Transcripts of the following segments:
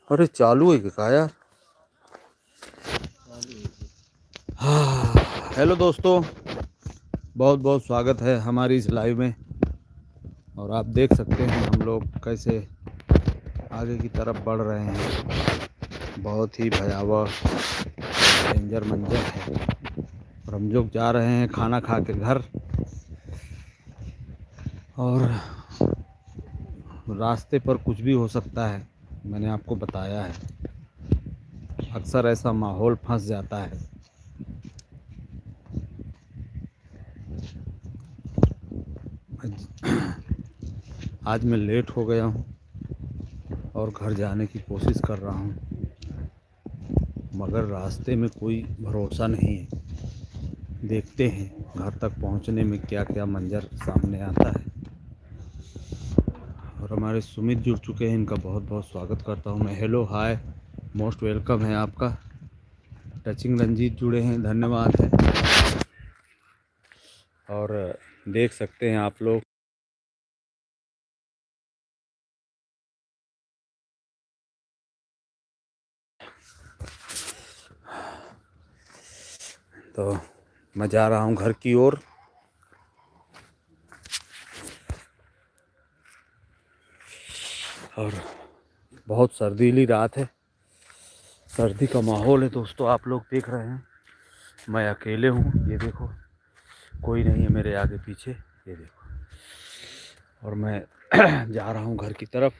अरे चालू है क्या यार। हाँ, हेलो दोस्तों, बहुत बहुत स्वागत है हमारी इस लाइव में। और आप देख सकते हैं हम लोग कैसे आगे की तरफ बढ़ रहे हैं। बहुत ही भयावह डेंजर मंजर है। और हम लोग जा रहे हैं खाना खा के घर। और रास्ते पर कुछ भी हो सकता है, मैंने आपको बताया है। अक्सर ऐसा माहौल फंस जाता है। आज मैं लेट हो गया हूँ और घर जाने की कोशिश कर रहा हूँ, मगर रास्ते में कोई भरोसा नहीं है। देखते हैं घर तक पहुँचने में क्या क्या मंजर सामने आता है। और हमारे सुमित जुड़ चुके हैं, इनका बहुत बहुत स्वागत करता हूँ मैं। हेलो, हाय, मोस्ट वेलकम है आपका। टचिंग रंजीत जुड़े हैं, धन्यवाद है। और देख सकते हैं आप लोग तो मैं जा रहा हूँ घर की ओर। और बहुत सर्दीली रात है, सर्दी का माहौल है दोस्तों। आप लोग देख रहे हैं मैं अकेले हूँ, ये देखो, कोई नहीं है मेरे आगे पीछे, ये देखो। और मैं जा रहा हूँ घर की तरफ।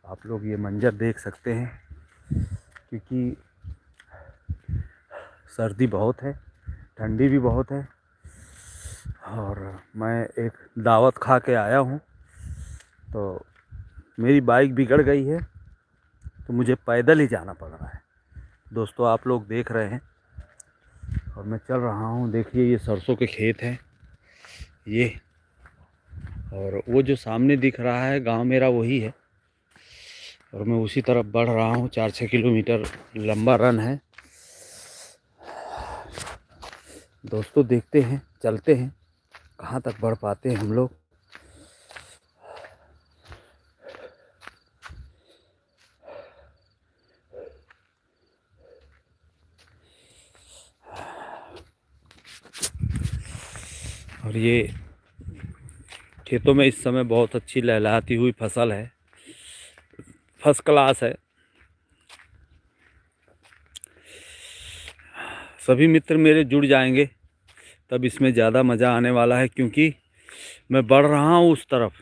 आप लोग ये मंजर देख सकते हैं, क्योंकि सर्दी बहुत है, ठंडी भी बहुत है। और मैं एक दावत खा के आया हूँ, तो मेरी बाइक बिगड़ गई है, तो मुझे पैदल ही जाना पड़ रहा है। दोस्तों आप लोग देख रहे हैं और मैं चल रहा हूँ। देखिए ये सरसों के खेत हैं ये, और वो जो सामने दिख रहा है गांव मेरा वही है। और मैं उसी तरफ बढ़ रहा हूँ। 4-6 किलोमीटर लंबा रन है दोस्तों। देखते हैं, चलते हैं, कहाँ तक बढ़ पाते हैं हम लोग। और ये खेतों में इस समय बहुत अच्छी लहलहाती हुई फसल है, फर्स्ट क्लास है। सभी मित्र मेरे जुड़ जाएंगे तब इसमें ज़्यादा मज़ा आने वाला है, क्योंकि मैं बढ़ रहा हूँ उस तरफ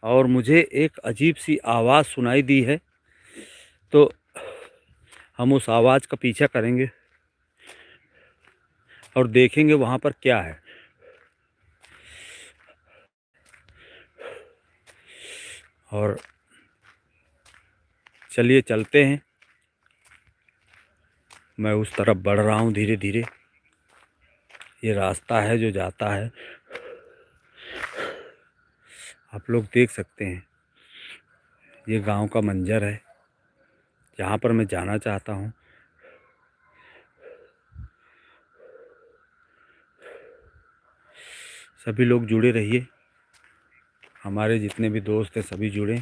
और मुझे एक अजीब सी आवाज़ सुनाई दी है। तो हम उस आवाज़ का पीछा करेंगे और देखेंगे वहाँ पर क्या है। और चलिए चलते हैं। मैं उस तरफ बढ़ रहा हूँ धीरे धीरे। ये रास्ता है जो जाता है, आप लोग देख सकते हैं। ये गांव का मंजर है जहाँ पर मैं जाना चाहता हूँ। सभी लोग जुड़े रहिए, हमारे जितने भी दोस्त हैं सभी जुड़ें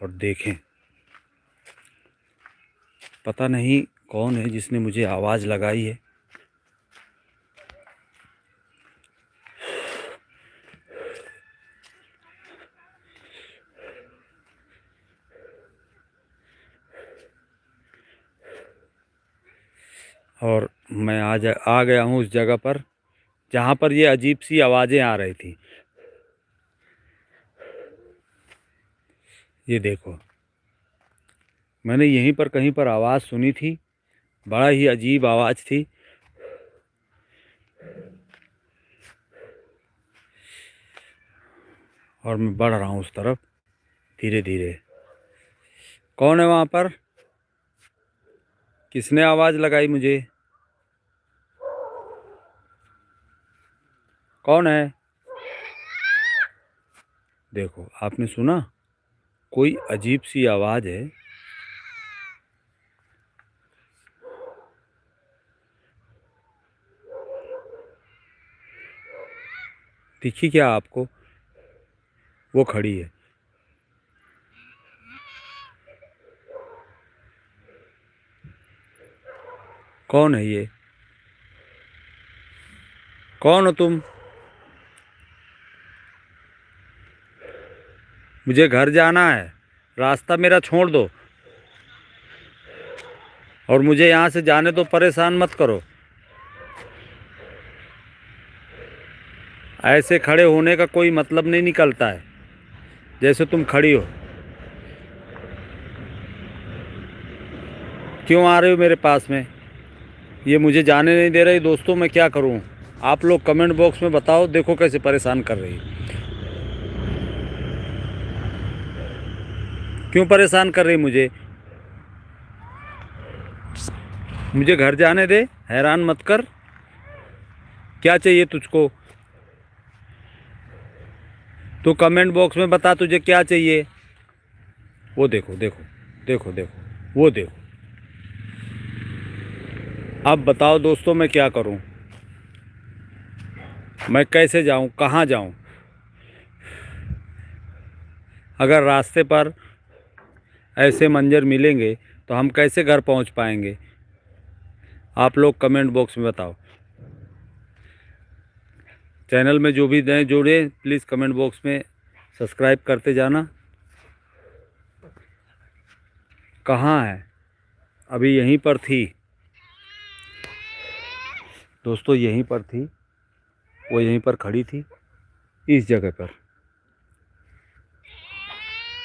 और देखें। पता नहीं कौन है जिसने मुझे आवाज़ लगाई है। और मैं आज आ गया हूँ उस जगह पर जहाँ पर ये अजीब सी आवाज़ें आ रही थी। ये देखो, मैंने यहीं पर कहीं पर आवाज़ सुनी थी, बड़ा ही अजीब आवाज़ थी। और मैं बढ़ रहा हूँ उस तरफ धीरे धीरे। कौन है वहाँ पर? किसने आवाज़ लगाई मुझे? कौन है? देखो, आपने सुना? कोई अजीब सी आवाज़ है। दिखी क्या आपको? वो खड़ी है। कौन है ये? कौन हो तुम? मुझे घर जाना है, रास्ता मेरा छोड़ दो और मुझे यहाँ से जाने दो, परेशान मत करो। ऐसे खड़े होने का कोई मतलब नहीं निकलता है जैसे तुम खड़ी हो। क्यों आ रहे हो मेरे पास में? ये मुझे जाने नहीं दे रही। दोस्तों मैं क्या करूं? आप लोग कमेंट बॉक्स में बताओ। देखो कैसे परेशान कर रही है। क्यों परेशान कर रही मुझे? मुझे घर जाने दे, हैरान मत कर। क्या चाहिए तुझको? तो कमेंट बॉक्स में बता तुझे क्या चाहिए। वो देखो देखो देखो देखो, वो देखो। अब बताओ दोस्तों मैं क्या करूं? मैं कैसे जाऊं, कहां जाऊं? अगर रास्ते पर ऐसे मंजर मिलेंगे तो हम कैसे घर पहुंच पाएंगे? आप लोग कमेंट बॉक्स में बताओ। चैनल में जो भी नए जुड़े प्लीज़ कमेंट बॉक्स में सब्सक्राइब करते जाना। कहाँ है? अभी यहीं पर थी दोस्तों, यहीं पर थी वो, यहीं पर खड़ी थी, इस जगह पर,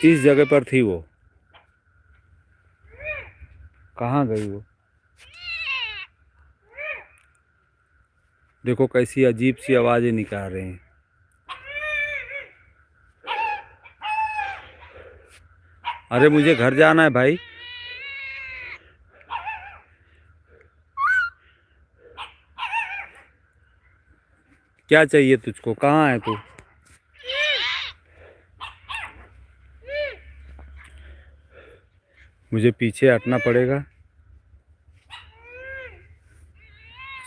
इस जगह पर थी वो। कहाँ गई वो? देखो कैसी अजीब सी आवाज़ें निकाल रहे हैं। अरे मुझे घर जाना है भाई। क्या चाहिए तुझको? कहाँ है तू? मुझे पीछे हटना पड़ेगा।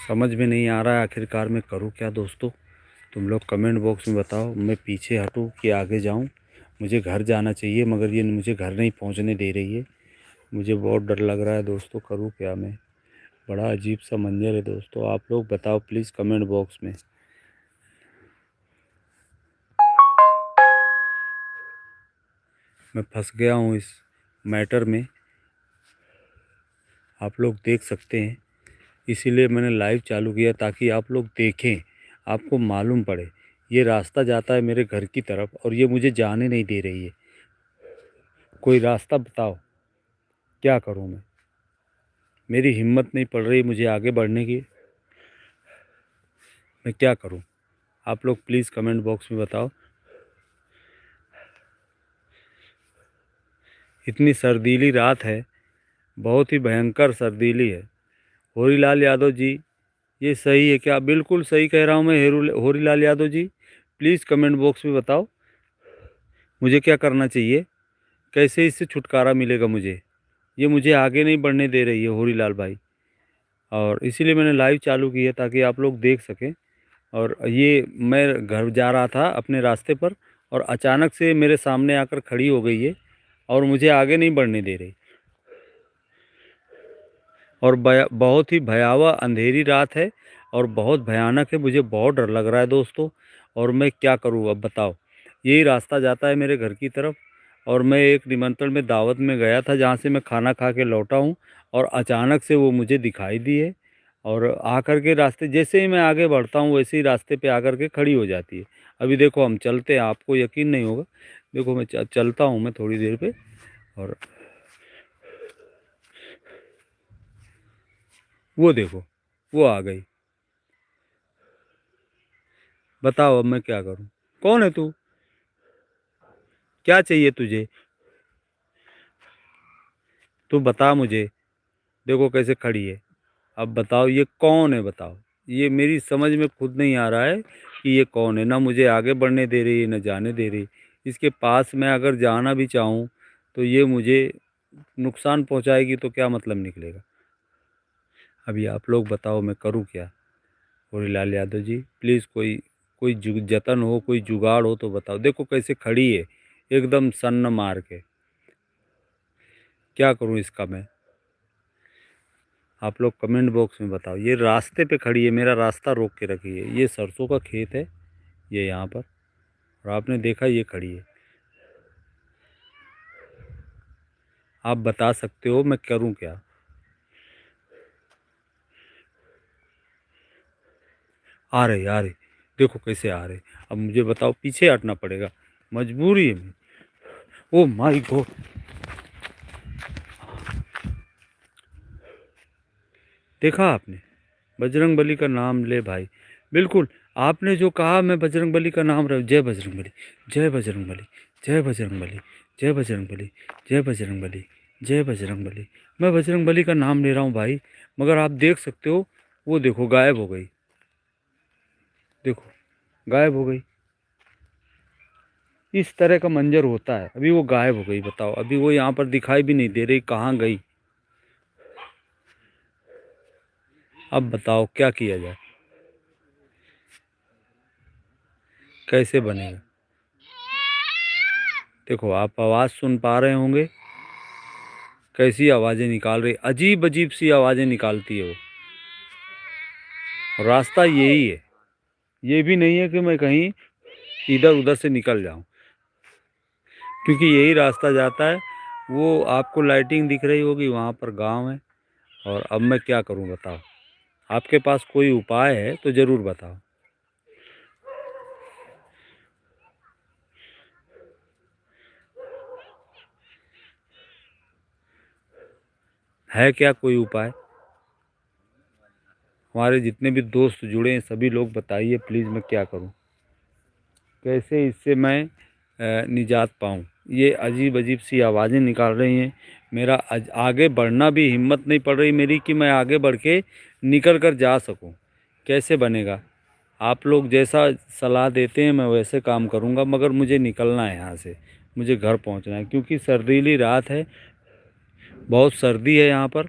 समझ में नहीं आ रहा है आखिरकार मैं करूँ क्या दोस्तों। तुम लोग कमेंट बॉक्स में बताओ, मैं पीछे हटूँ कि आगे जाऊँ? मुझे घर जाना चाहिए मगर ये मुझे घर नहीं पहुँचने दे रही है। मुझे बहुत डर लग रहा है दोस्तों, करूँ क्या मैं? बड़ा अजीब सा मंजर है दोस्तों। आप लोग बताओ प्लीज़ कमेंट बॉक्स में। मैं फंस गया हूँ इस मैटर में, आप लोग देख सकते हैं। इसीलिए मैंने लाइव चालू किया ताकि आप लोग देखें, आपको मालूम पड़े। ये रास्ता जाता है मेरे घर की तरफ और ये मुझे जाने नहीं दे रही है। कोई रास्ता बताओ, क्या करूं मैं? मेरी हिम्मत नहीं पड़ रही मुझे आगे बढ़ने की। मैं क्या करूं? आप लोग प्लीज़ कमेंट बॉक्स में बताओ। इतनी सर्दीली रात है, बहुत ही भयंकर सर्दीली है। होरीलाल यादव जी, ये सही है क्या? बिल्कुल सही कह रहा हूँ मैं Horilal Yadav ji. Please comment box में बताओ मुझे क्या करना चाहिए, कैसे इससे छुटकारा मिलेगा मुझे। ये मुझे आगे नहीं बढ़ने दे रही है होरीलाल भाई, और इसीलिए मैंने लाइव चालू की है ताकि आप लोग देख सकें। और ये मैं घर जा रहा था अपने रास्ते पर और अचानक से मेरे सामने आकर खड़ी हो गई है और मुझे आगे नहीं बढ़ने दे रही। और बहुत ही भयावह अंधेरी रात है और बहुत भयानक है। मुझे बहुत डर लग रहा है दोस्तों, और मैं क्या करूँ अब बताओ। यही रास्ता जाता है मेरे घर की तरफ और मैं एक निमंत्रण में दावत में गया था जहाँ से मैं खाना खा के लौटा हूँ और अचानक से वो मुझे दिखाई दी है और आकर के रास्ते, जैसे ही मैं आगे बढ़ता हूँ वैसे ही रास्ते पे आकर के खड़ी हो जाती है। अभी देखो हम चलते हैं, आपको यकीन नहीं होगा। देखो मैं चलता हूँ मैं थोड़ी देर पे, और वो देखो वो आ गई। बताओ अब मैं क्या करूं? कौन है तू? क्या चाहिए तुझे? तू बता मुझे। देखो कैसे खड़ी है। अब बताओ ये कौन है? बताओ। ये मेरी समझ में खुद नहीं आ रहा है कि ये कौन है। ना मुझे आगे बढ़ने दे रही है ना जाने दे रही। इसके पास मैं अगर जाना भी चाहूँ तो ये मुझे नुकसान पहुँचाएगी तो क्या मतलब निकलेगा। अभी आप लोग बताओ मैं करूँ क्या? होरीलाल यादव जी प्लीज़ कोई कोई जतन हो, कोई जुगाड़ हो तो बताओ। देखो कैसे खड़ी है एकदम सन्न मार के। क्या करूं इसका मैं? आप लोग कमेंट बॉक्स में बताओ। ये रास्ते पे खड़ी है, मेरा रास्ता रोक के रखी है। ये सरसों का खेत है, ये यहाँ पर, और आपने देखा ये खड़ी है। आप बता सकते हो मैं करूँ क्या? आ रहे आ रहे, देखो कैसे आ रहे। अब मुझे बताओ, पीछे हटना पड़ेगा, मजबूरी है मेरी। ओ माय गॉड, देखा आपने? बजरंग बली का नाम ले भाई। बिल्कुल, आपने जो कहा मैं बजरंग बली का नाम रहा। जय बजरंग बली, जय बजरंग बली, जय बजरंग बली, जय बजरंग बली, जय बजरंग बली, जय बजरंग बली। मैं बजरंग बली का नाम ले रहा हूँ भाई, मगर आप देख सकते हो वो देखो गायब हो गई। देखो गायब हो गई। इस तरह का मंजर होता है। अभी वो गायब हो गई, बताओ। अभी वो यहाँ पर दिखाई भी नहीं दे रही, कहाँ गई? अब बताओ क्या किया जाए, कैसे बनेगा? देखो आप आवाज़ सुन पा रहे होंगे, कैसी आवाज़ें निकाल रही, अजीब अजीब सी आवाज़ें निकालती है वो। रास्ता यही है, ये भी नहीं है कि मैं कहीं इधर उधर से निकल जाऊं, क्योंकि यही रास्ता जाता है। वो आपको लाइटिंग दिख रही होगी, वहाँ पर गांव है। और अब मैं क्या करूं बताओ? आपके पास कोई उपाय है तो ज़रूर बताओ। है क्या कोई उपाय? हमारे जितने भी दोस्त जुड़े हैं सभी लोग बताइए प्लीज़, मैं क्या करूं? कैसे इससे मैं निजात पाऊं? ये अजीब अजीब सी आवाज़ें निकाल रही हैं। मेरा आगे बढ़ना भी हिम्मत नहीं पड़ रही मेरी कि मैं आगे बढ़ के निकल कर जा सकूं। कैसे बनेगा? आप लोग जैसा सलाह देते हैं मैं वैसे काम करूंगा, मगर मुझे निकलना है यहाँ से, मुझे घर पहुँचना है, क्योंकि सर्दीली रात है, बहुत सर्दी है यहाँ पर।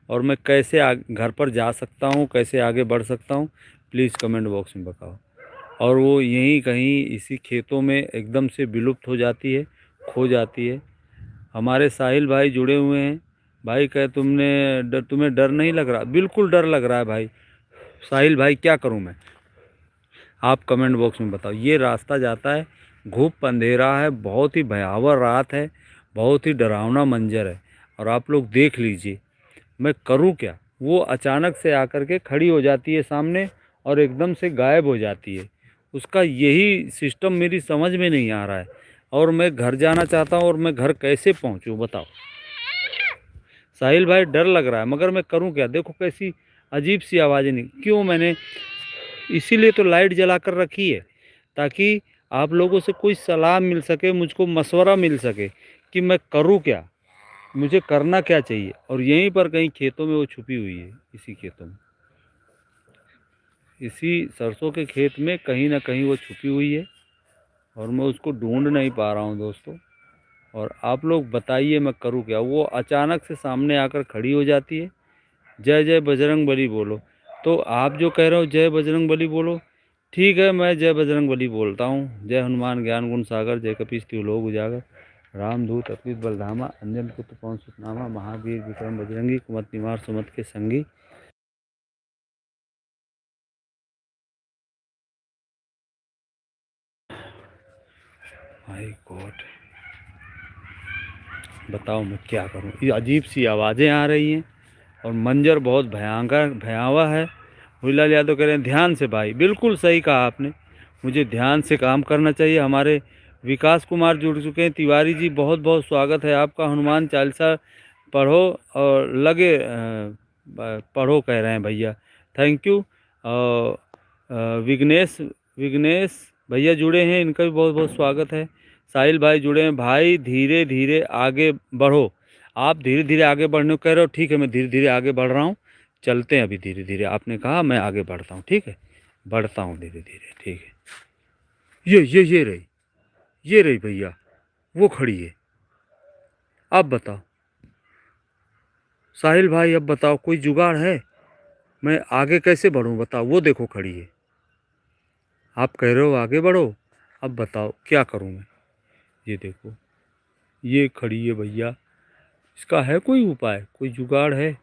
और मैं कैसे घर पर जा सकता हूँ, कैसे आगे बढ़ सकता हूँ? प्लीज़ कमेंट बॉक्स में बताओ। और वो यहीं कहीं इसी खेतों में एकदम से विलुप्त हो जाती है, खो जाती है। हमारे साहिल भाई जुड़े हुए हैं। भाई कहे तुम्हें डर नहीं लग रहा? बिल्कुल डर लग रहा है भाई। साहिल भाई क्या करूं मैं? आप कमेंट बॉक्स में बताओ। ये रास्ता जाता है, घूप अंधेरा है, बहुत ही भयावह रात है, बहुत ही डरावना मंजर है। और आप लोग देख लीजिए, मैं करूं क्या? वो अचानक से आकर के खड़ी हो जाती है सामने और एकदम से गायब हो जाती है। उसका यही सिस्टम मेरी समझ में नहीं आ रहा है। और मैं घर जाना चाहता हूँ, और मैं घर कैसे पहुँचूँ बताओ? साहिल भाई डर लग रहा है, मगर मैं करूँ क्या? देखो कैसी अजीब सी आवाज़ें नहीं, क्यों मैंने इसीलिए तो लाइट जला कर रखी है, ताकि आप लोगों से कोई सलाह मिल सके, मुझको मशवरा मिल सके कि मैं करूँ क्या, मुझे करना क्या चाहिए। और यहीं पर कहीं खेतों में वो छुपी हुई है, इसी खेतों में, इसी सरसों के खेत में कहीं ना कहीं वो छुपी हुई है, और मैं उसको ढूंढ नहीं पा रहा हूँ दोस्तों। और आप लोग बताइए मैं करूँ क्या? वो अचानक से सामने आकर खड़ी हो जाती है। जय जय बजरंग बली बोलो। तो आप जो कह रहे हो जय बजरंग बली बोलो, ठीक है, मैं जय बजरंग बली बोलता हूँ। जय हनुमान ज्ञान गुण सागर, जय कपीस तिहु लोक उजागर, रामदूत अतुलित बलधामा, अंजन पुत्र पवन सुत नामा, महावीर विक्रम बजरंगी, कुमत निवार सुमत के संगी। माय गॉड, बताओ मैं क्या करूं? ये अजीब सी आवाज़ें आ रही हैं, और मंजर बहुत भयंकर भयावह है। हुईलाल यादव कह रहे हैं ध्यान से भाई। बिल्कुल सही कहा आपने, मुझे ध्यान से काम करना चाहिए। हमारे विकास कुमार जुड़ चुके हैं। तिवारी जी बहुत बहुत स्वागत है आपका। हनुमान चालीसा पढ़ो और लगे पढ़ो कह रहे हैं भैया, थैंक यू। और विघ्नेश विघ्नेश भैया जुड़े हैं, इनका भी बहुत बहुत स्वागत है। साहिल भाई जुड़े हैं। भाई धीरे धीरे आगे बढ़ो। आप धीरे धीरे आगे बढ़ने को कह रहे हो, ठीक है, मैं धीरे धीरे आगे बढ़ रहा हूँ। चलते हैं अभी धीरे धीरे, आपने कहा मैं आगे बढ़ता हूँ, ठीक है, बढ़ता हूँ धीरे धीरे, ठीक है। ये रही भैया, वो खड़ी है। अब बताओ साहिल भाई, अब बताओ कोई जुगाड़ है? मैं आगे कैसे बढ़ूँ बताओ? वो देखो खड़ी है, आप कह रहे हो आगे बढ़ो, अब बताओ क्या करूँ मैं? ये देखो, ये खड़ी है भैया, इसका है कोई उपाय, कोई जुगाड़ है?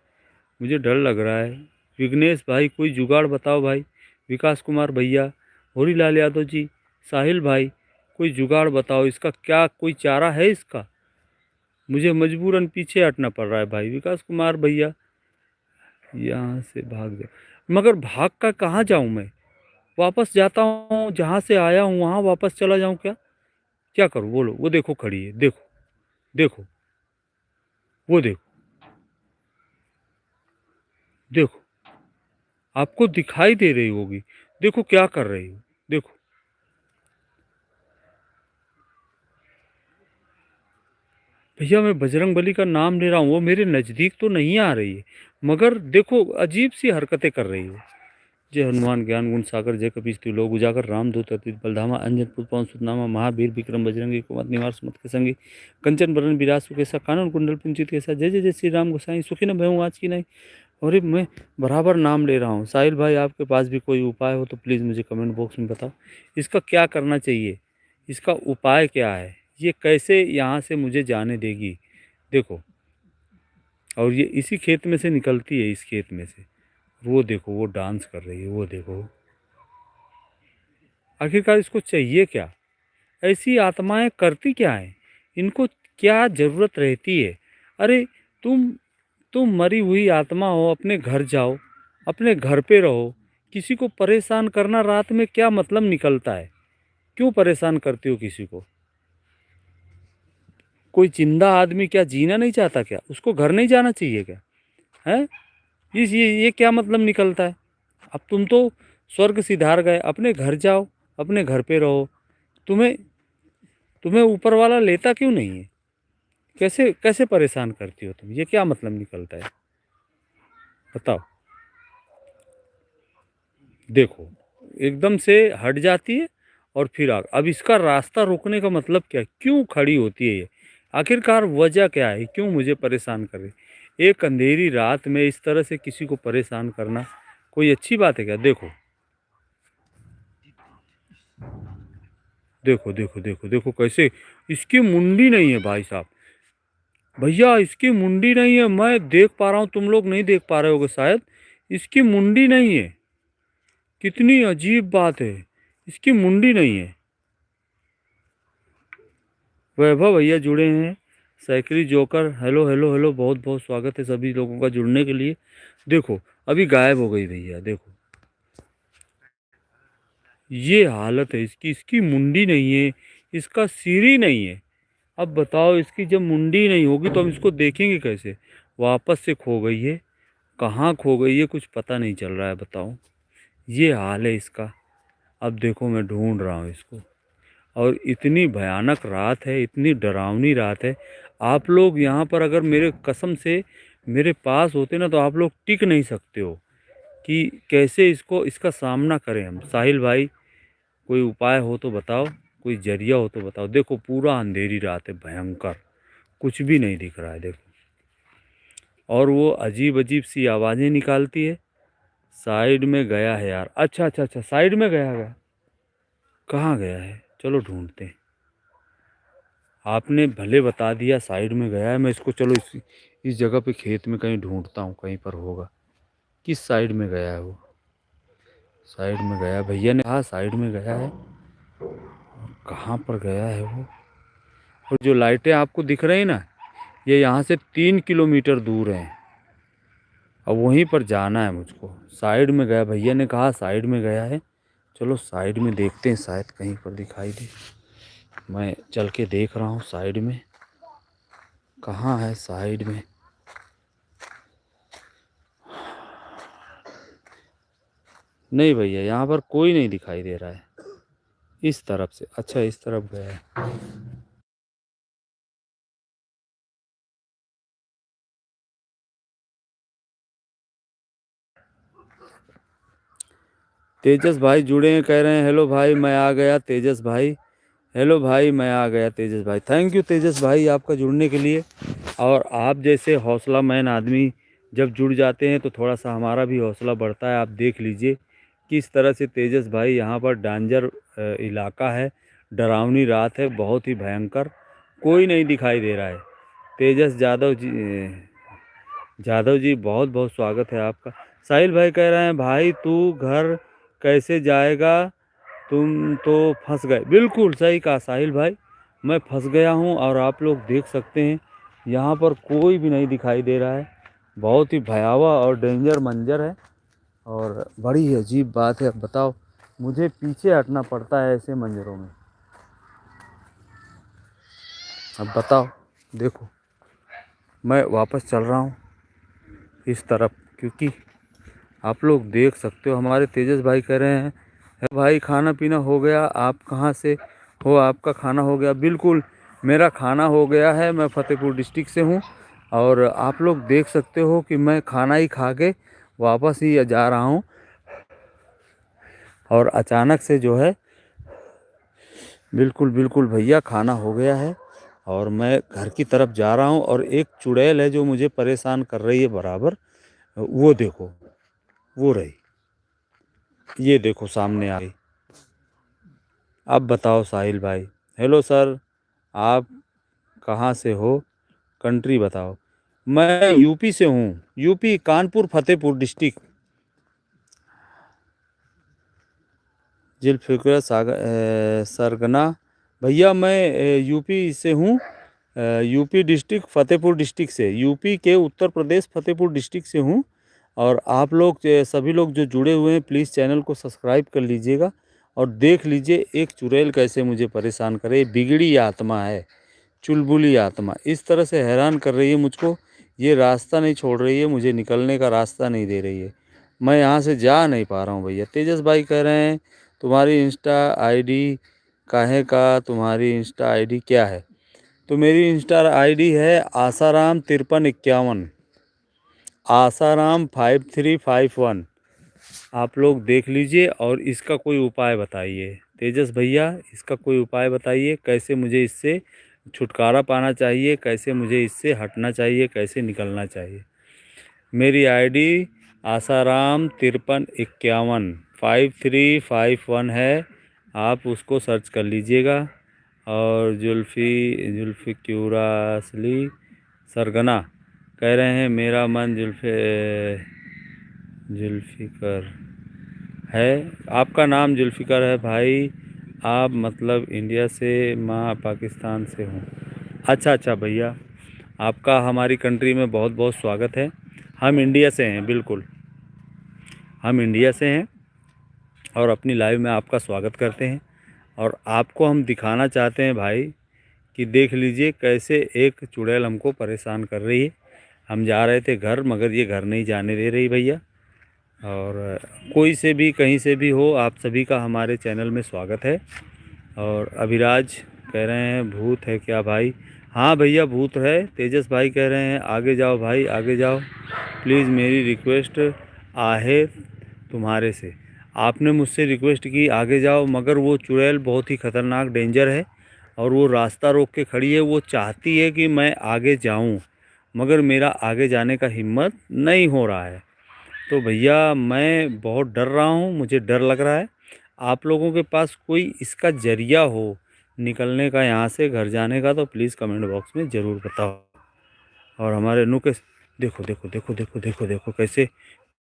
मुझे डर लग रहा है। विघ्नेश भाई कोई जुगाड़ बताओ भाई। विकास कुमार भैया, होरीलाल यादव जी, साहिल भाई, कोई जुगाड़ बताओ, इसका क्या कोई चारा है इसका? मुझे मजबूरन पीछे हटना पड़ रहा है भाई। विकास कुमार भैया, यहाँ से भाग जाओ। मगर भाग का कहाँ जाऊँ मैं? वापस जाता हूँ, जहाँ से आया हूँ वहाँ वापस चला जाऊँ क्या? क्या करूँ बोलो? वो देखो खड़ी है, देखो देखो, वो देखो देखो, आपको दिखाई दे रही होगी। देखो क्या कर रही हो, देखो। भैया मैं बजरंगबली का नाम ले रहा हूँ, वो मेरे नज़दीक तो नहीं आ रही है, मगर देखो अजीब सी हरकतें कर रही है। जय हनुमान ज्ञान गुण सागर, जय कपीस तिलोक उजागर, रामदूत अतुलित बलधामा, अंजन पुत्र पवन सुत नामा, महावीर विक्रम बजरंगी, कुमत निवार सुमत के संगी, कंचन बरन बिराज सुकेसा, कानन कुंडल कुंचित कैसा, जय जय जय श्री राम गोसाई, सुखी न भयूँ आज की नहीं। और मैं बराबर नाम ले रहा हूँ। साहिल भाई आपके पास भी कोई उपाय हो तो प्लीज़ मुझे कमेंट बॉक्स में बताओ। इसका क्या करना चाहिए, इसका उपाय क्या है, ये कैसे यहाँ से मुझे जाने देगी? देखो, और ये इसी खेत में से निकलती है, इस खेत में से। वो देखो वो डांस कर रही है, वो देखो। आखिरकार इसको चाहिए क्या? ऐसी आत्माएं करती क्या हैं? इनको क्या ज़रूरत रहती है? अरे तुम तुम मरी हुई आत्मा हो, अपने घर जाओ, अपने घर पे रहो। किसी को परेशान करना रात में क्या मतलब निकलता है? क्यों परेशान करती हो किसी को? कोई जिंदा आदमी क्या जीना नहीं चाहता क्या? उसको घर नहीं जाना चाहिए क्या? है इस ये क्या मतलब निकलता है? अब तुम तो स्वर्ग सिधार गए, अपने घर जाओ, अपने घर पे रहो। तुम्हें तुम्हें ऊपर वाला लेता क्यों नहीं है? कैसे कैसे परेशान करती हो तुम? ये क्या मतलब निकलता है बताओ? देखो एकदम से हट जाती है और फिर अब इसका रास्ता रोकने का मतलब क्या है? क्यों खड़ी होती है ये? आखिरकार वजह क्या है? क्यों मुझे परेशान कर रही? एक अंधेरी रात में इस तरह से किसी को परेशान करना कोई अच्छी बात है क्या? देखो देखो देखो देखो देखो कैसे। इसकी मुंडी नहीं है भाई साहब। भैया इसकी मुंडी नहीं है, मैं देख पा रहा हूँ, तुम लोग नहीं देख पा रहे होगे शायद। इसकी मुंडी नहीं है। कितनी अजीब बात है, इसकी मुंडी नहीं है। वैभव भैया जुड़े हैं, सैकड़ी जोकर, हेलो हेलो हेलो, बहुत बहुत स्वागत है सभी लोगों का जुड़ने के लिए। देखो अभी गायब हो गई भैया, देखो ये हालत है इसकी। इसकी मुंडी नहीं है, इसका सिर ही नहीं है। अब बताओ, इसकी जब मुंडी नहीं होगी तो हम इसको देखेंगे कैसे? वापस से खो गई है। कहाँ खो गई है कुछ पता नहीं चल रहा है, बताओ। ये हाल है इसका। अब देखो मैं ढूंढ रहा हूँ इसको। और इतनी भयानक रात है, इतनी डरावनी रात है। आप लोग यहाँ पर अगर मेरे कसम से मेरे पास होते ना तो आप लोग टिक नहीं सकते हो कि कैसे इसको इसका सामना करें हम। साहिल भाई कोई उपाय हो तो बताओ, कोई जरिया हो तो बताओ। देखो पूरा अंधेरी रात है, भयंकर, कुछ भी नहीं दिख रहा है देखो। और वो अजीब अजीब सी आवाज़ें निकालती है। साइड में गया है यार, अच्छा अच्छा अच्छा, साइड में गया है। कहाँ गया है? चलो ढूंढते हैं। आपने भले बता दिया साइड में गया है, मैं इसको चलो इस जगह पे खेत में कहीं ढूंढता हूँ, कहीं पर होगा। किस साइड में गया है वो? साइड में गया, भैया ने कहा साइड में गया है। कहाँ पर गया है वो? और जो लाइटें आपको दिख रही ना, ये यहाँ से 3 किलोमीटर दूर हैं। अब वहीं पर जाना है मुझको। साइड में गया, भैया ने कहा साइड में गया है। चलो साइड में देखते हैं, शायद कहीं पर दिखाई दे। मैं चल के देख रहा हूँ साइड में, कहाँ है साइड में। नहीं भैया यहाँ पर कोई नहीं दिखाई दे रहा है। इस तरफ से, अच्छा इस तरफ गया है। तेजस भाई जुड़े हैं, कह रहे हैं हेलो भाई मैं आ गया। तेजस भाई हेलो भाई मैं आ गया। तेजस भाई थैंक यू तेजस भाई आपका जुड़ने के लिए। और आप जैसे हौसलामंद आदमी जब जुड़ जाते हैं तो थोड़ा सा हमारा भी हौसला बढ़ता है। आप देख लीजिए किस तरह से तेजस भाई, यहाँ पर डांजर इलाका है, डरावनी रात है, बहुत ही भयंकर, कोई नहीं दिखाई दे रहा है। तेजस यादव जी, जादव जी बहुत बहुत स्वागत है आपका। साहिल भाई कह रहे हैं भाई तू घर कैसे जाएगा, तुम तो फंस गए। बिल्कुल सही कहा साहिल भाई, मैं फंस गया हूँ और आप लोग देख सकते हैं यहाँ पर कोई भी नहीं दिखाई दे रहा है। बहुत ही भयावह और डेंजर मंजर है और बड़ी अजीब बात है। अब बताओ, मुझे पीछे हटना पड़ता है ऐसे मंजरों में। अब बताओ, देखो मैं वापस चल रहा हूँ इस तरफ, क्योंकि आप लोग देख सकते हो हमारे तेजस भाई कह रहे हैं "है भाई खाना पीना हो गया, आप कहाँ से हो, आपका खाना हो गया"। बिल्कुल मेरा खाना हो गया है, मैं फ़तेहपुर डिस्ट्रिक्ट से हूँ और आप लोग देख सकते हो कि मैं खाना ही खा के वापस ही जा रहा हूँ और अचानक से जो है, बिल्कुल बिल्कुल भैया खाना हो गया है और मैं घर की तरफ जा रहा हूँ और एक चुड़ैल है जो मुझे परेशान कर रही है बराबर। वो देखो, वो रही, ये देखो सामने आ गई। अब बताओ साहिल भाई। हेलो सर, आप कहाँ से हो, कंट्री बताओ। मैं यूपी से हूँ, यूपी कानपुर फतेहपुर डिस्ट्रिक्ट। जुल्फ़िकर सरगना भैया मैं यूपी से हूँ, यूपी डिस्ट्रिक्ट फतेहपुर डिस्ट्रिक्ट से, यूपी के उत्तर प्रदेश फतेहपुर डिस्ट्रिक्ट से हूँ। और आप लोग सभी लोग जो जुड़े हुए हैं प्लीज़ चैनल को सब्सक्राइब कर लीजिएगा और देख लीजिए एक चुड़ैल कैसे मुझे परेशान करे। बिगड़ी आत्मा है, चुलबुली आत्मा इस तरह से हैरान कर रही है मुझको, ये रास्ता नहीं छोड़ रही है, मुझे निकलने का रास्ता नहीं दे रही है। मैं यहाँ से जा नहीं पा रहा हूँ भैया। तेजस भाई कह रहे हैं तुम्हारी इंस्टा आईडी काहे का, तुम्हारी इंस्टा आईडी क्या है? तो मेरी इंस्टा आईडी है आसाराम 5351, आसाराम 5351। आप लोग देख लीजिए और इसका कोई उपाय बताइए। तेजस भैया इसका कोई उपाय बताइए, कैसे मुझे इससे छुटकारा पाना चाहिए, कैसे मुझे इससे हटना चाहिए, कैसे निकलना चाहिए। मेरी आईडी आसाराम 5351 5351 है, आप उसको सर्च कर लीजिएगा। और जुल्फ़िक्यूरासली सरगना कह रहे हैं मेरा मन जुल्फ़िकर है, आपका नाम जुल्फ़िकर है भाई, आप मतलब इंडिया से, माँ पाकिस्तान से हूँ। अच्छा अच्छा भैया, आपका हमारी कंट्री में बहुत बहुत स्वागत है। हम इंडिया से हैं, बिल्कुल हम इंडिया से हैं और अपनी लाइव में आपका स्वागत करते हैं। और आपको हम दिखाना चाहते हैं भाई कि देख लीजिए कैसे एक चुड़ैल हमको परेशान कर रही है। हम जा रहे थे घर, मगर ये घर नहीं जाने दे रही भैया। और कोई से भी कहीं से भी हो, आप सभी का हमारे चैनल में स्वागत है। और अभिराज कह रहे हैं भूत है क्या भाई? हाँ भैया भूत है। तेजस भाई कह रहे हैं आगे जाओ भाई आगे जाओ, प्लीज़ मेरी रिक्वेस्ट आहे तुम्हारे से। आपने मुझसे रिक्वेस्ट की आगे जाओ, मगर वो चुड़ैल बहुत ही ख़तरनाक डेंजर है और वो रास्ता रोक के खड़ी है। वो चाहती है कि मैं आगे जाऊं, मगर मेरा आगे जाने का हिम्मत नहीं हो रहा है। तो भैया मैं बहुत डर रहा हूँ, मुझे डर लग रहा है। आप लोगों के पास कोई इसका ज़रिया हो निकलने का, यहाँ से घर जाने का, तो प्लीज़ कमेंट बॉक्स में ज़रूर बताओ। और हमारे नुकेश देखो देखो देखो देखो देखो देखो कैसे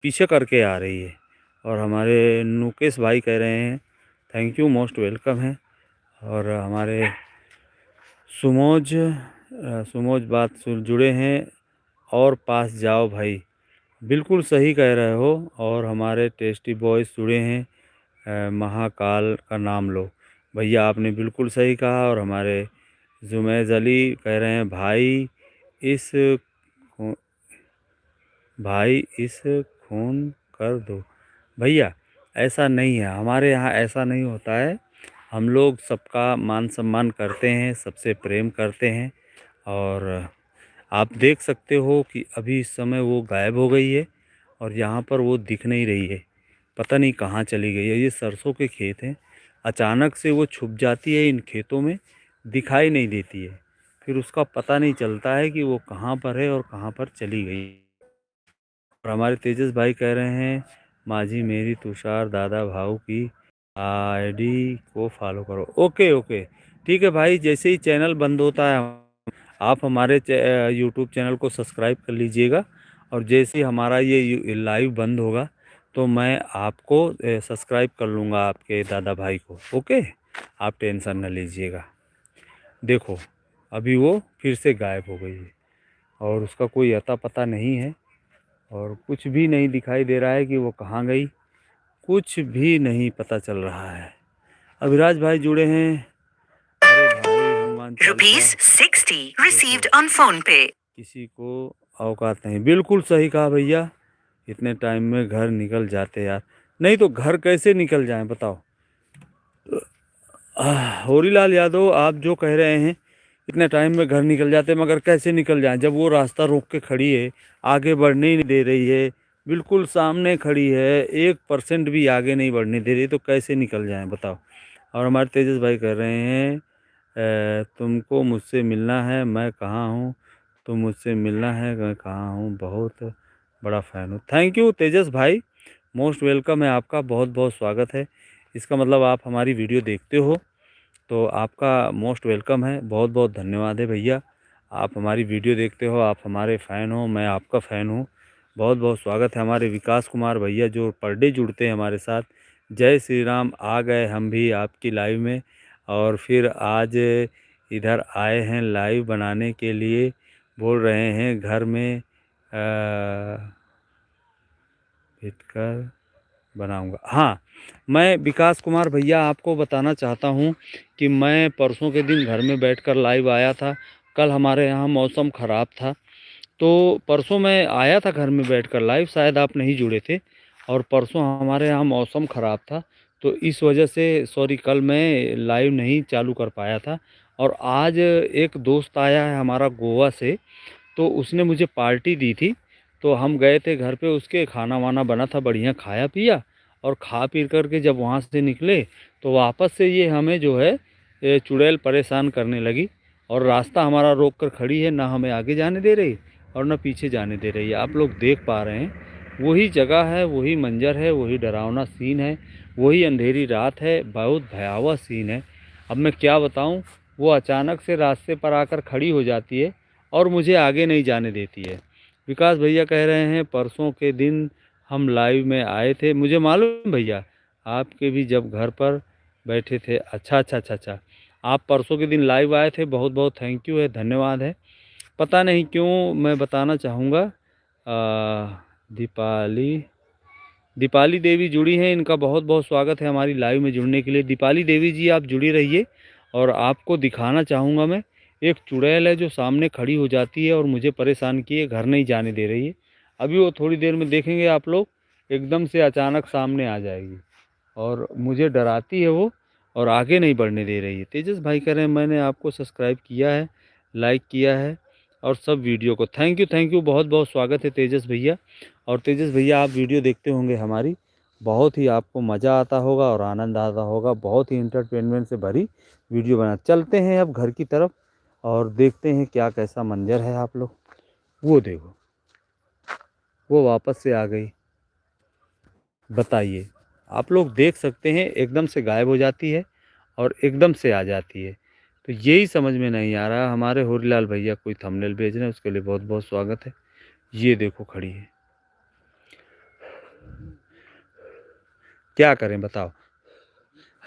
पीछे करके आ रही है। और हमारे नुकेश भाई कह रहे हैं थैंक यू मोस्ट वेलकम है। और हमारे सुमोज बात जुड़े हैं और पास जाओ भाई, बिल्कुल सही कह रहे हो। और हमारे टेस्टी बॉयज़ जुड़े हैं, महाकाल का नाम लो। भैया आपने बिल्कुल सही कहा। और हमारे जुमैज़ अली कह रहे हैं इस भाई इस खून कर दो। भैया ऐसा नहीं है, हमारे यहाँ ऐसा नहीं होता है। हम लोग सबका मान सम्मान करते हैं, सबसे प्रेम करते हैं। और आप देख सकते हो कि अभी इस समय वो गायब हो गई है और यहाँ पर वो दिख नहीं रही है, पता नहीं कहाँ चली गई है। ये सरसों के खेत हैं, अचानक से वो छुप जाती है इन खेतों में, दिखाई नहीं देती है, फिर उसका पता नहीं चलता है कि वो कहाँ पर है और कहाँ पर चली गई। और हमारे तेजस भाई कह रहे हैं माझी मेरी तुषार दादा भाऊ की आईडी को फॉलो करो। ओके ओके ठीक है भाई, जैसे ही चैनल बंद होता है आप हमारे यूट्यूब चैनल को सब्सक्राइब कर लीजिएगा और जैसे ही हमारा ये लाइव बंद होगा तो मैं आपको सब्सक्राइब कर लूँगा, आपके दादा भाई को। ओके, आप टेंशन न लीजिएगा। देखो अभी वो फिर से गायब हो गई है और उसका कोई अता पता नहीं है और कुछ भी नहीं दिखाई दे रहा है कि वो कहाँ गई, कुछ भी नहीं पता चल रहा है। अभिराज भाई जुड़े हैं। अरे भाई Hanuman Chalisa ₹60 received on phone pay। किसी को औकात नहीं। बिल्कुल सही कहा भैया, इतने टाइम में घर निकल जाते यार, नहीं तो घर कैसे निकल जाएं बताओ। होरीलाल यादव आप जो कह रहे हैं इतने टाइम में घर निकल जाते, मगर कैसे निकल जाएं जब वो रास्ता रोक के खड़ी है, आगे बढ़ने ही नहीं दे रही है, बिल्कुल सामने खड़ी है, 1% भी आगे नहीं बढ़ने दे रही, तो कैसे निकल जाएं बताओ। और हमारे तेजस भाई कर रहे हैं तुमको मुझसे मिलना है, मैं कहाँ हूँ, तुम मुझसे मिलना है, मैं कहाँ हूँ, बहुत बड़ा फ़ैन हूँ। थैंक यू तेजस भाई, मोस्ट वेलकम है आपका, बहुत बहुत स्वागत है। इसका मतलब आप हमारी वीडियो देखते हो तो आपका मोस्ट वेलकम है, बहुत बहुत धन्यवाद है भैया। आप हमारी वीडियो देखते हो, आप हमारे फ़ैन हो, मैं आपका फ़ैन हूँ, बहुत बहुत स्वागत है। हमारे विकास कुमार भैया जो पर डे जुड़ते हैं हमारे साथ, जय श्री राम, आ गए हम भी आपकी लाइव में और फिर आज इधर आए हैं लाइव बनाने के लिए, बोल रहे हैं घर में बैठकर बनाऊंगा। हाँ, मैं विकास कुमार भैया आपको बताना चाहता हूँ कि मैं परसों के दिन घर में बैठकर लाइव आया था। कल हमारे यहाँ मौसम ख़राब था, तो परसों मैं आया था घर में बैठकर लाइव, शायद आप नहीं जुड़े थे। और परसों हमारे यहाँ मौसम ख़राब था, तो इस वजह से सॉरी कल मैं लाइव नहीं चालू कर पाया था। और आज एक दोस्त आया है हमारा गोवा से, तो उसने मुझे पार्टी दी थी, तो हम गए थे घर पे उसके, खाना वाना बना था, बढ़िया खाया पिया और खा पी करके जब वहाँ से निकले तो वापस से ये हमें जो है चुड़ैल परेशान करने लगी और रास्ता हमारा रोक कर खड़ी है, ना हमें आगे जाने दे रही और ना पीछे जाने दे रही है। आप लोग देख पा रहे हैं, वही जगह है, वही मंजर है, वही डरावना सीन है, वही अंधेरी रात है, बहुत भयावह सीन है। अब मैं क्या बताऊं, वो अचानक से रास्ते पर आकर खड़ी हो जाती है और मुझे आगे नहीं जाने देती है। विकास भैया कह रहे हैं परसों के दिन हम लाइव में आए थे, मुझे मालूम भैया आपके भी जब घर पर बैठे थे। अच्छा अच्छा अच्छा अच्छा, आप परसों के दिन लाइव आए थे, बहुत बहुत थैंक यू है, धन्यवाद है। पता नहीं क्यों मैं बताना चाहूँगा, दीपाली दीपाली देवी जुड़ी हैं, इनका बहुत बहुत स्वागत है हमारी लाइव में जुड़ने के लिए। दीपाली देवी जी आप जुड़ी रहिए और आपको दिखाना चाहूँगा मैं, एक चुड़ैल है जो सामने खड़ी हो जाती है और मुझे परेशान किए, घर नहीं जाने दे रही है। अभी वो थोड़ी देर में देखेंगे आप लोग, एकदम से अचानक सामने आ जाएगी और मुझे डराती है वो और आगे नहीं बढ़ने दे रही है। तेजस भाई कह रहे हैं मैंने आपको सब्सक्राइब किया है, लाइक किया है और सब वीडियो को थैंक यू, बहुत बहुत स्वागत है तेजस भैया। और तेजस भैया आप वीडियो देखते होंगे हमारी, बहुत ही आपको मज़ा आता होगा और आनंद आता होगा, बहुत ही इंटरटेनमेंट से भरी वीडियो बना। चलते हैं अब घर की तरफ और देखते हैं क्या कैसा मंजर है। आप लोग वो देखो, वो वापस से आ गई, बताइए। आप लोग देख सकते हैं एकदम से गायब हो जाती है और एकदम से आ जाती है, तो यही समझ में नहीं आ रहा। हमारे होरीलाल भैया कोई थंबनेल भेज रहे हैं, उसके लिए बहुत बहुत स्वागत है। ये देखो खड़ी है, क्या करें बताओ,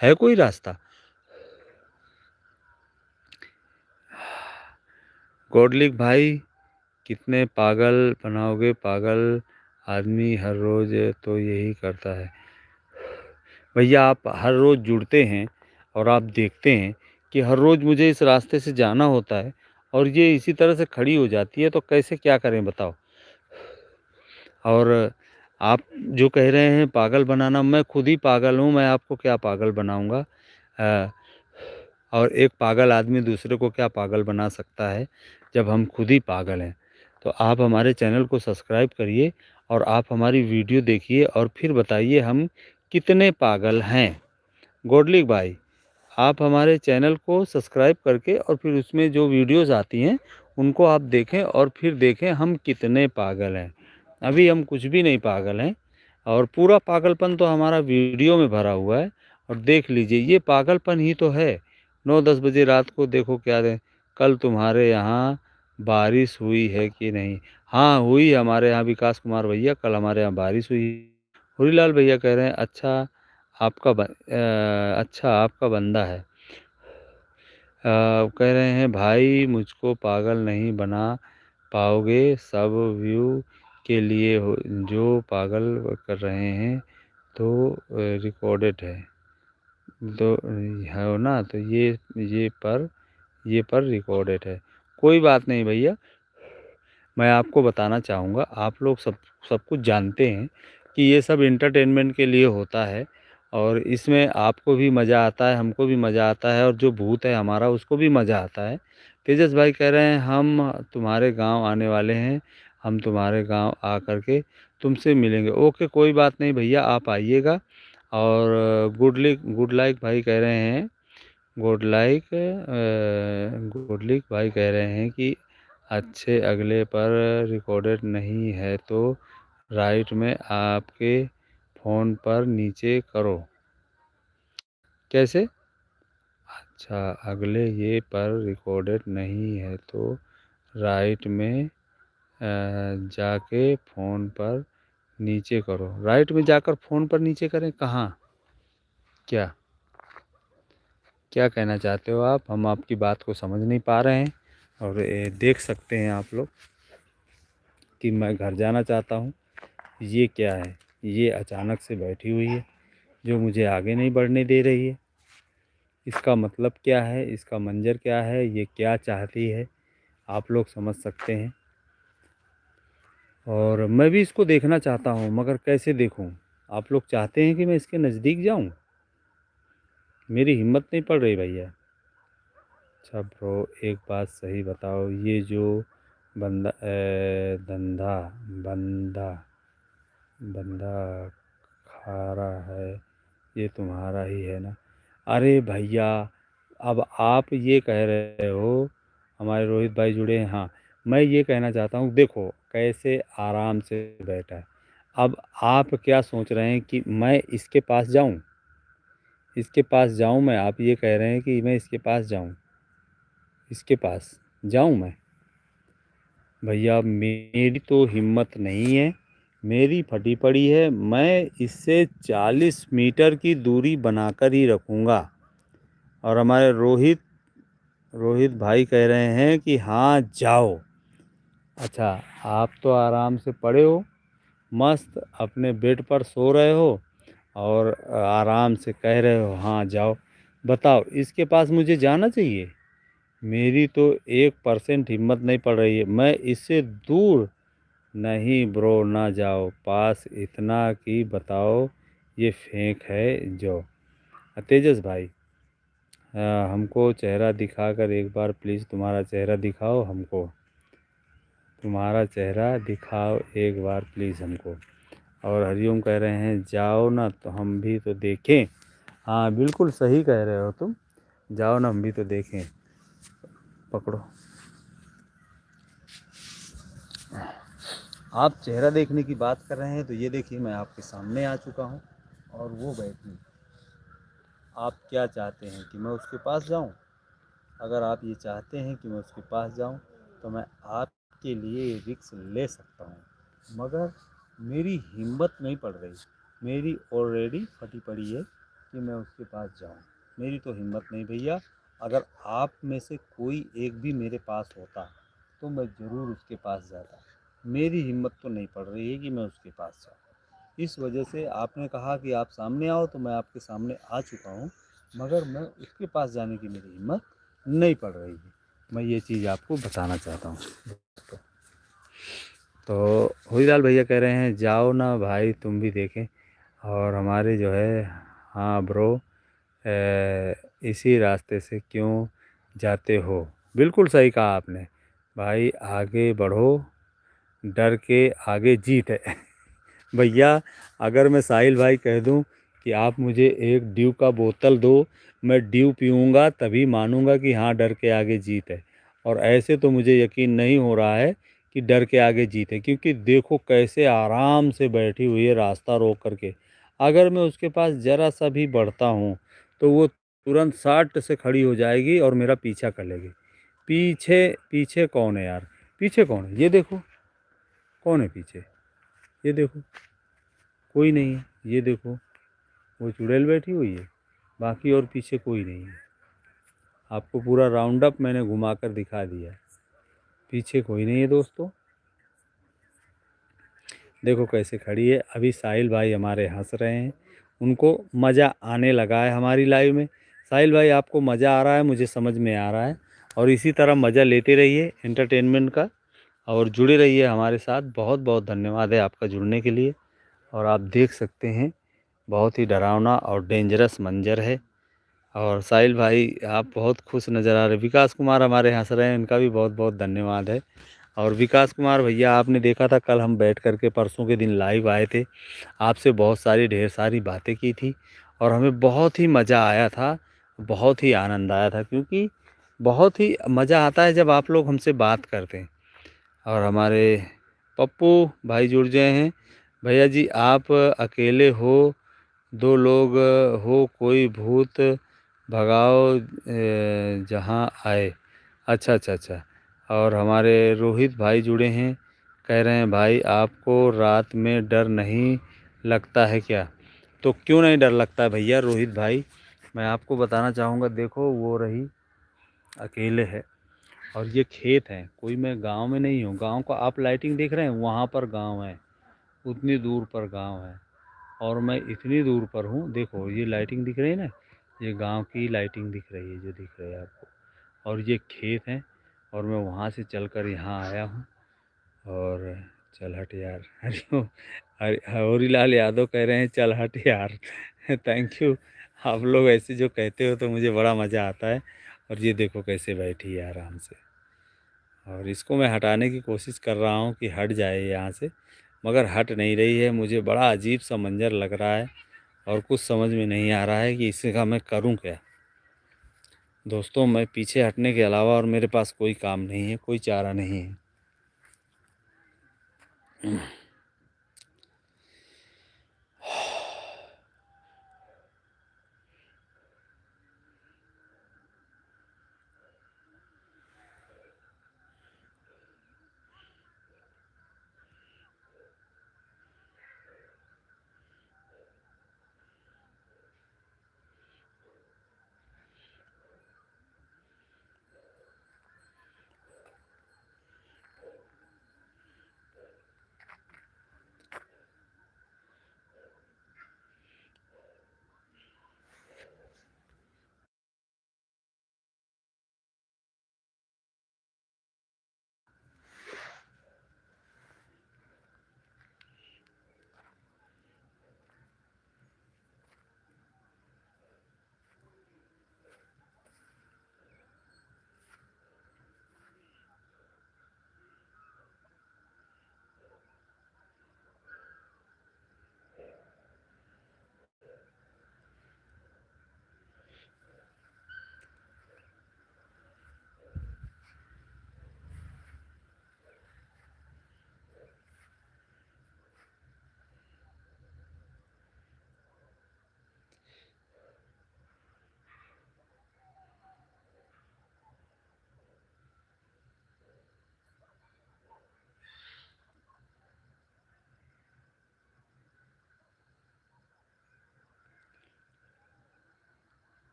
है कोई रास्ता? गॉडलिक भाई कितने पागल बनाओगे, पागल आदमी हर रोज़ तो यही करता है। भैया आप हर रोज़ जुड़ते हैं और आप देखते हैं कि हर रोज़ मुझे इस रास्ते से जाना होता है और ये इसी तरह से खड़ी हो जाती है, तो कैसे क्या करें बताओ। और आप जो कह रहे हैं पागल बनाना, मैं खुद ही पागल हूँ, मैं आपको क्या पागल बनाऊँगा। और एक पागल आदमी दूसरे को क्या पागल बना सकता है जब हम खुद ही पागल हैं। तो आप हमारे चैनल को सब्सक्राइब करिए और आप हमारी वीडियो देखिए और फिर बताइए हम कितने पागल हैं। गॉडलिक भाई आप हमारे चैनल को सब्सक्राइब करके और फिर उसमें जो वीडियोज़ आती हैं उनको आप देखें और फिर देखें हम कितने पागल हैं। अभी हम कुछ भी नहीं पागल हैं और पूरा पागलपन तो हमारा वीडियो में भरा हुआ है। और देख लीजिए ये पागलपन ही तो है। 9-10 बजे रात को देखो क्या है, कल तुम्हारे यहाँ बारिश हुई है कि नहीं? हाँ हुई हमारे यहाँ विकास कुमार भैया, कल हमारे यहाँ बारिश हुई। हुरीलाल भैया कह रहे हैं अच्छा आपका बंदा है। कह रहे हैं भाई मुझको पागल नहीं बना पाओगे, सब व्यू के लिए हो, जो पागल कर रहे हैं तो रिकॉर्डेड है तो है ना, तो ये पर रिकॉर्डेड है। कोई बात नहीं भैया, मैं आपको बताना चाहूँगा, आप लोग सब कुछ जानते हैं कि ये सब एंटरटेनमेंट के लिए होता है और इसमें आपको भी मज़ा आता है, हमको भी मज़ा आता है और जो भूत है हमारा उसको भी मज़ा आता है। तेजस भाई कह रहे हैं हम तुम्हारे गांव आने वाले हैं, हम तुम्हारे गांव आकर के तुमसे मिलेंगे। ओके कोई बात नहीं भैया, आप आइएगा। और गुड लाइक भाई कह रहे हैं गुड लाइक भाई कह रहे हैं कि अच्छे अगले पर रिकॉर्डेड नहीं है तो राइट में आपके फ़ोन पर नीचे करो। कैसे? अच्छा अगले ये पर रिकॉर्डेड नहीं है तो राइट में जाके फ़ोन पर नीचे करो। राइट में जाकर फ़ोन पर नीचे करें कहाँ? क्या क्या कहना चाहते हो आप? हम आपकी बात को समझ नहीं पा रहे हैं। और ये देख सकते हैं आप लोग कि मैं घर जाना चाहता हूँ। ये क्या है? ये अचानक से बैठी हुई है जो मुझे आगे नहीं बढ़ने दे रही है। इसका मतलब क्या है? इसका मंजर क्या है? ये क्या चाहती है? आप लोग समझ सकते हैं। और मैं भी इसको देखना चाहता हूँ मगर कैसे देखूँ? आप लोग चाहते हैं कि मैं इसके नज़दीक जाऊँ? मेरी हिम्मत नहीं पड़ रही भैया। अच्छा ब्रो एक बात सही बताओ, ये जो बंदा धंधा बंदा बंदा खा रहा है ये तुम्हारा ही है ना? अरे भैया अब आप ये कह रहे हो, हमारे रोहित भाई जुड़े हैं। हाँ मैं ये कहना चाहता हूँ, देखो कैसे आराम से बैठा है। अब आप क्या सोच रहे हैं कि मैं इसके पास जाऊँ? इसके पास जाऊँ मैं? आप ये कह रहे हैं कि मैं इसके पास जाऊँ? इसके पास जाऊँ मैं? भैया मेरी तो हिम्मत नहीं है, मेरी फटी पड़ी है। मैं इससे 40 मीटर की दूरी बनाकर ही रखूँगा। और हमारे रोहित भाई कह रहे हैं कि हाँ जाओ। अच्छा आप तो आराम से पड़े हो, मस्त अपने बेड पर सो रहे हो और आराम से कह रहे हो हाँ जाओ। बताओ इसके पास मुझे जाना चाहिए? मेरी तो 1% हिम्मत नहीं पड़ रही है। मैं इससे दूर नहीं ब्रो, ना जाओ पास, इतना कि बताओ ये फेंक है जो। तेजस भाई हमको चेहरा दिखाकर एक बार प्लीज़ तुम्हारा चेहरा दिखाओ हमको, तुम्हारा चेहरा दिखाओ एक बार प्लीज़ हमको। और हरिओम कह रहे हैं जाओ ना तो हम भी तो देखें। हाँ बिल्कुल सही कह रहे हो तुम, जाओ ना हम भी तो देखें। पकड़ो। आप चेहरा देखने की बात कर रहे हैं तो ये देखिए मैं आपके सामने आ चुका हूँ और वो बैठी। आप क्या चाहते हैं कि मैं उसके पास जाऊँ? अगर आप ये चाहते हैं कि मैं उसके पास जाऊँ तो मैं आपके लिए रिस्क ले सकता हूँ, मगर मेरी हिम्मत नहीं पड़ रही। मेरी ऑलरेडी फटी पड़ी है कि मैं उसके पास जाऊँ। मेरी तो हिम्मत नहीं भैया। अगर आप में से कोई एक भी मेरे पास होता तो मैं ज़रूर उसके पास जाता। मेरी हिम्मत तो नहीं पड़ रही है कि मैं उसके पास जाऊँ। इस वजह से आपने कहा कि आप सामने आओ तो मैं आपके सामने आ चुका हूँ, मगर मैं उसके पास जाने की मेरी हिम्मत नहीं पड़ रही है। मैं ये चीज़ आपको बताना चाहता हूँ। तो हुईलाल भैया कह रहे हैं जाओ ना भाई तुम भी देखें। और हमारे जो है हाँ ब्रो इसी रास्ते से क्यों जाते हो? बिल्कुल सही कहा आपने भाई, आगे बढ़ो, डर के आगे जीत है। भैया अगर मैं साहिल भाई कह दूं कि आप मुझे एक ड्यू का बोतल दो, मैं ड्यू पीऊँगा तभी मानूंगा कि हाँ डर के आगे जीत है। और ऐसे तो मुझे यकीन नहीं हो रहा है कि डर के आगे जीत है, क्योंकि देखो कैसे आराम से बैठी हुई है रास्ता रोक करके। अगर मैं उसके पास ज़रा सा भी बढ़ता हूँ तो वो तुरंत साट से खड़ी हो जाएगी और मेरा पीछा कर लेगी। पीछे पीछे कौन है यार? पीछे कौन है? ये देखो, कौन है पीछे? ये देखो कोई नहीं है। ये देखो वो चुड़ैल बैठी हुई है, बाकी और पीछे कोई नहीं है। आपको पूरा राउंड अप मैंने घुमाकर दिखा दिया, पीछे कोई नहीं है दोस्तों। देखो कैसे खड़ी है। अभी साहिल भाई हमारे हंस रहे हैं, उनको मज़ा आने लगा है हमारी लाइव में। साहिल भाई आपको मज़ा आ रहा है, मुझे समझ में आ रहा है, और इसी तरह मज़ा लेते रहिए एंटरटेनमेंट का, और जुड़े रहिए हमारे साथ। बहुत बहुत धन्यवाद है आपका जुड़ने के लिए। और आप देख सकते हैं बहुत ही डरावना और डेंजरस मंजर है। और साहिल भाई आप बहुत खुश नज़र आ रहे हैं। विकास कुमार हमारे हंस रहे हैं, इनका भी बहुत बहुत धन्यवाद है। और विकास कुमार भैया आपने देखा था कल हम बैठ कर के परसों के दिन लाइव आए थे, आपसे बहुत सारी ढेर सारी बातें की थी, और हमें बहुत ही मज़ा आया था, बहुत ही आनंद आया था, क्योंकि बहुत ही मज़ा आता है जब आप लोग हमसे बात करते हैं। और हमारे पप्पू भाई जुड़ गए हैं। भैया जी आप अकेले हो, दो लोग हो, कोई भूत भगाओ जहाँ आए। अच्छा अच्छा अच्छा। और हमारे रोहित भाई जुड़े हैं, कह रहे हैं भाई आपको रात में डर नहीं लगता है क्या? तो क्यों नहीं डर लगता है भैया रोहित भाई, मैं आपको बताना चाहूँगा। देखो वो रही अकेले है, और ये खेत है, कोई मैं गांव में नहीं हूँ। गांव का आप लाइटिंग देख रहे हैं, वहाँ पर गांव है, उतनी दूर पर गांव है, और मैं इतनी दूर पर हूँ। देखो ये लाइटिंग दिख रही है ना, ये गांव की लाइटिंग दिख रही है, जो दिख रही है आपको, और ये खेत है, और मैं वहाँ से चलकर यहाँ आया हूँ। और चल हट यार हरिओम, हरिलाल यादव कह रहे हैं चल हट यार थैंक यू। आप लोग ऐसे जो कहते हो तो मुझे बड़ा मज़ा आता है। और ये देखो कैसे बैठी है आराम से, और इसको मैं हटाने की कोशिश कर रहा हूँ कि हट जाए यहाँ से, मगर हट नहीं रही है। मुझे बड़ा अजीब सा मंजर लग रहा है, और कुछ समझ में नहीं आ रहा है कि इसका मैं करूँ क्या। दोस्तों मैं पीछे हटने के अलावा और मेरे पास कोई काम नहीं है, कोई चारा नहीं है।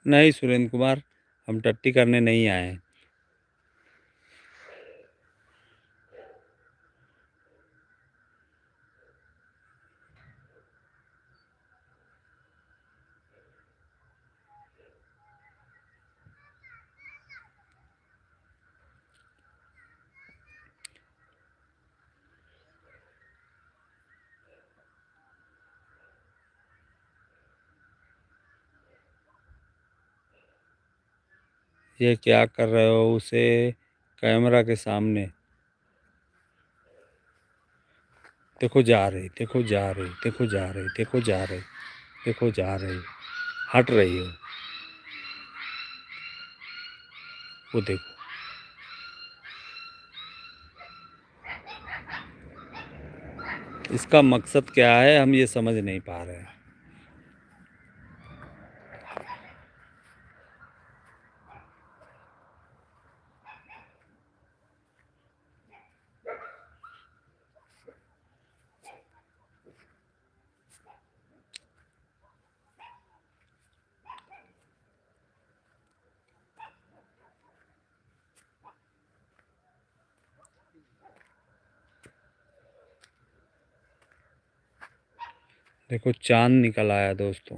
नहीं सुरेंद्र कुमार, हम टट्टी करने नहीं आए हैं। ये क्या कर रहे हो उसे कैमरा के सामने? देखो जा रही, देखो जा रही, देखो जा रही, देखो जा रही, देखो जा रही, हट रही है। वो देखो, इसका मकसद क्या है हम ये समझ नहीं पा रहे हैं। देखो चांद निकल आया दोस्तों,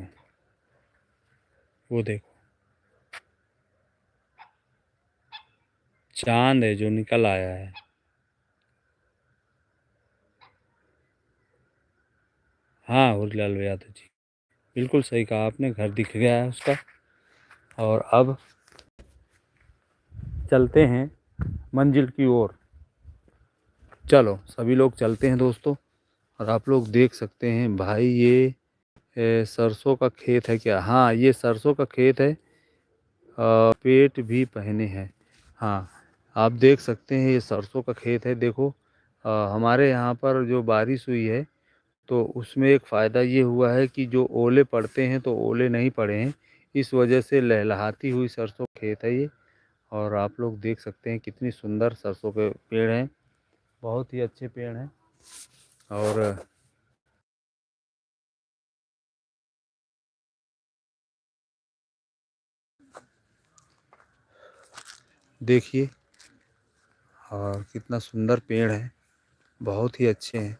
वो देखो चांद है जो निकल आया है। हाँ हुरीलाल यादव जी, बिल्कुल सही कहा आपने, घर दिख गया है उसका। और अब चलते हैं मंजिल की ओर। चलो सभी लोग चलते हैं दोस्तों। और आप लोग देख सकते हैं भाई, ये सरसों का खेत है क्या? हाँ ये सरसों का खेत है। पेट भी पहने हैं। हाँ आप देख सकते हैं ये सरसों का खेत है। देखो हमारे यहाँ पर जो बारिश हुई है तो उसमें एक फ़ायदा ये हुआ है कि जो ओले पड़ते हैं तो ओले नहीं पड़े हैं, इस वजह से लहलहाती हुई सरसों खेत है ये। और आप लोग देख सकते हैं कितनी सुंदर सरसों के पेड़ हैं, बहुत ही अच्छे पेड़ हैं। और देखिए और कितना सुंदर पेड़ है, बहुत ही अच्छे हैं।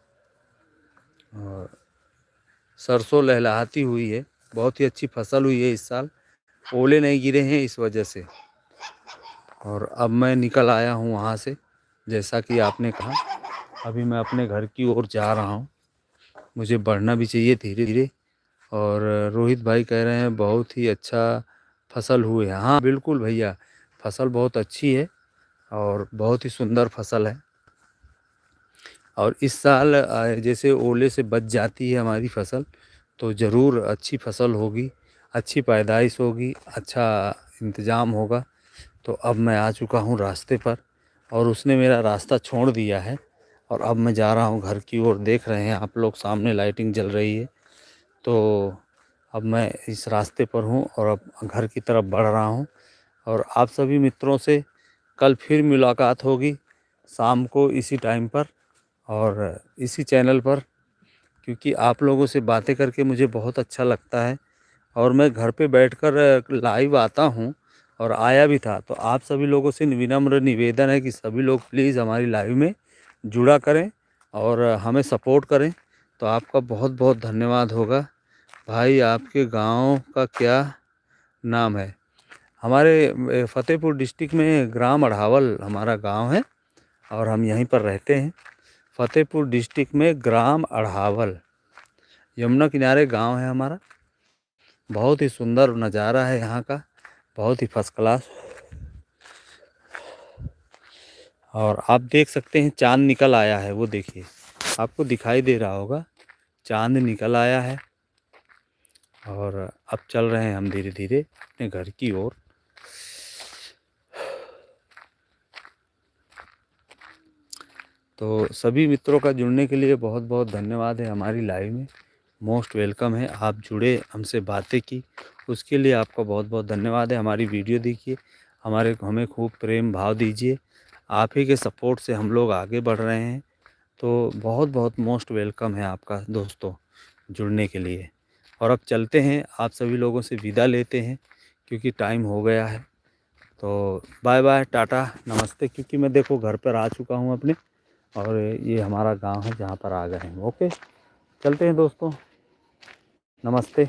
और सरसों लहलहाती हुई है, बहुत ही अच्छी फसल हुई है इस साल, ओले नहीं गिरे हैं इस वजह से। और अब मैं निकल आया हूँ वहाँ से, जैसा कि आपने कहा। अभी मैं अपने घर की ओर जा रहा हूँ, मुझे बढ़ना भी चाहिए धीरे धीरे। और रोहित भाई कह रहे हैं बहुत ही अच्छा फसल हुए है। हाँ बिल्कुल भैया, फसल बहुत अच्छी है और बहुत ही सुंदर फसल है। और इस साल जैसे ओले से बच जाती है हमारी फसल, तो ज़रूर अच्छी फसल होगी, अच्छी पैदाइश होगी, अच्छा इंतज़ाम होगा। तो अब मैं आ चुका हूँ रास्ते पर, और उसने मेरा रास्ता छोड़ दिया है। और अब मैं जा रहा हूँ घर की ओर। देख रहे हैं आप लोग सामने लाइटिंग जल रही है। तो अब मैं इस रास्ते पर हूँ और अब घर की तरफ बढ़ रहा हूँ। और आप सभी मित्रों से कल फिर मुलाकात होगी शाम को इसी टाइम पर और इसी चैनल पर, क्योंकि आप लोगों से बातें करके मुझे बहुत अच्छा लगता है। और मैं घर पे बैठकर लाइव आता हूँ और आया भी था। तो आप सभी लोगों से विनम्र निवेदन है कि सभी लोग प्लीज़ हमारी लाइव में जुड़ा करें और हमें सपोर्ट करें। तो आपका बहुत बहुत धन्यवाद होगा। भाई आपके गांव का क्या नाम है? हमारे फ़तेहपुर डिस्ट्रिक्ट में ग्राम अढ़ावल हमारा गांव है और हम यहीं पर रहते हैं। फ़तेहपुर डिस्ट्रिक्ट में ग्राम अढ़ावल, यमुना किनारे गांव है हमारा। बहुत ही सुंदर नज़ारा है यहाँ का, बहुत ही फर्स्ट क्लास। और आप देख सकते हैं चांद निकल आया है, वो देखिए आपको दिखाई दे रहा होगा, चांद निकल आया है। और अब चल रहे हैं हम धीरे धीरे अपने घर की ओर। तो सभी मित्रों का जुड़ने के लिए बहुत बहुत धन्यवाद है। हमारी लाइव में मोस्ट वेलकम है, आप जुड़े, हमसे बातें की, उसके लिए आपका बहुत बहुत धन्यवाद है। हमारी वीडियो देखिए, हमें खूब प्रेम भाव दीजिए। आप ही के सपोर्ट से हम लोग आगे बढ़ रहे हैं। तो बहुत बहुत मोस्ट वेलकम है आपका दोस्तों जुड़ने के लिए। और अब चलते हैं, आप सभी लोगों से विदा लेते हैं क्योंकि टाइम हो गया है। तो बाय बाय, टाटा, नमस्ते। क्योंकि मैं देखो घर पर आ चुका हूँ अपने, और ये हमारा गांव है जहाँ पर आ गए हैं। ओके, चलते हैं दोस्तों, नमस्ते।